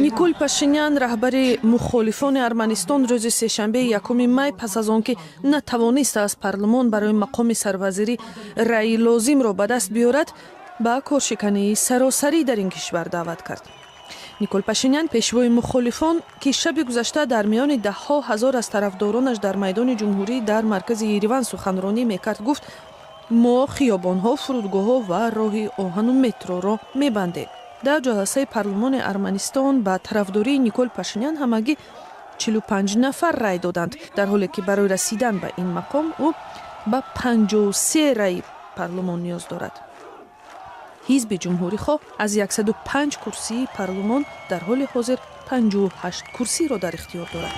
никол пашинян раҳбари мухолифони арманистон рӯзи сешанбе 1 май пас аз он ки натавониста аз парлумон барои мақоми сарвазирӣ раъи лозимро ба даст биёрад ба коршикании саросарӣ дар ин кишвар даъват кард. никол пашинян пешвои мухолифон ки шаби гузашта дар миёни даҳҳо ҳазор аз тарафдоронаш дар майдони ҷумҳурӣ дар маркази Ереван суханронӣ мекард гуфт: мо хиёбонҳо, фурудгоҳҳо ва роҳи оҳану метроро мебандем. дар ҷаласаи парлумони Арманистон ба тарафдории Никол Пашинян ҳамагӣ 45 нафар рай доданд, дар ҳоле ки барои расидан ба ин мақом ӯ ба 53 раи парлумон ниёз дорад. ҳизби ҷумҳурихоҳ аз 105 курсии парлумон дар ҳоли ҳозир 58 курсиро дар ихтиёр дорад.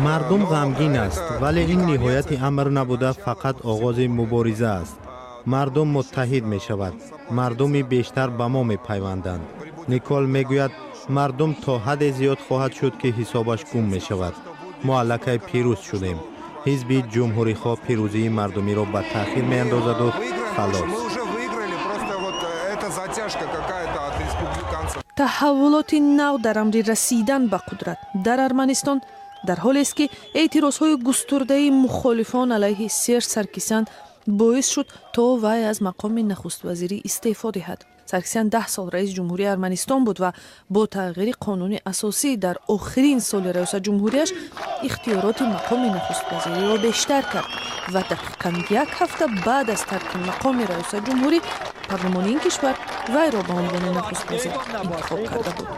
мардум ғамгин аст, вале ин ниҳояти амр набуда фақат оғози мубориза аст. мардум муттаҳид мешавад, мардуми бештар ба мо мепайванданд. Никол мегӯяд, мардум то ҳадде зиёд хоҳад шуд ки ҳисобаш гум мешавад. мо аллакай пирӯз шудем. ҳизби ҷумҳурихоҳ пирӯзии мардумиро ба таъхир меандозаду халос. таҳаввулоти нав дар амри расидан ба қудрат дар Арманистон дар ҳолест ки эътирозҳои густурдаи мухолифон алайҳи Серж Саркисян боис шуд то вай аз мақоми нахуствазирӣ истеъфо диҳад. Саркисян 10 сол раис ҷумҳурии Арманистон буд ва бо тағйири қонуни асосӣ дар охирин соли раёсатҷумҳуриаш ихтиёроти мақоми нахуствазириро бештар кард ва дақиқан 1 ҳафта баъд аз тарки мақоми раёсатҷумҳурӣ парлумони ин кишвар вайро ба унвони нахуствазир интихоб карда буд.